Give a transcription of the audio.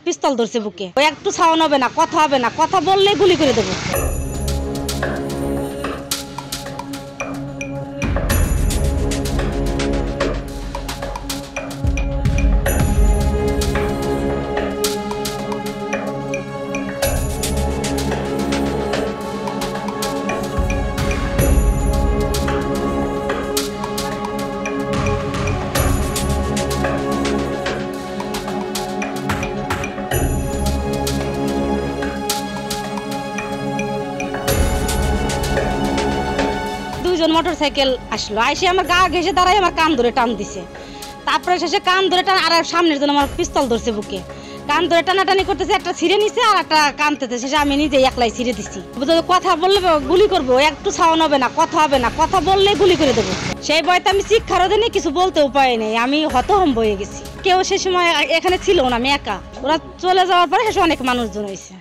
পিস্তল ধরছে বুকে। ওই একটু সাউন্ড হবে না, কথা হবে না, কথা বললেই গুলি করে দেবো। দুইজন মোটরসাইকেল আসলো, আইসে আমার গা ঘেসে দাঁড়াই আমার কান ধরে টান দিছে। তারপরে শেষে কান ধরে টান, আর সামনের জন্য আমার পিস্তল ধরছে বুকে। কান ধরে টানাটানি করতেছে, একটা ছিঁড়ে নিছে আর একটা কানতেছে। শেষে আমি নিজে একলাই ছিঁড়ে দিচ্ছি। কথা বললে গুলি করবো, একটু সাউন্ড হবে না, কথা হবে না, কথা বললেই গুলি করে দেবো। সেই ভয়তে আমি শিক্ষারও দিনে কিছু বলতে উপায় নেই, আমি হতভম্ব হয়ে গেছি। কেউ সে সময় এখানে ছিল না, আমি একা। ওরা চলে যাওয়ার পরে শেষে অনেক মানুষজন হয়েছে।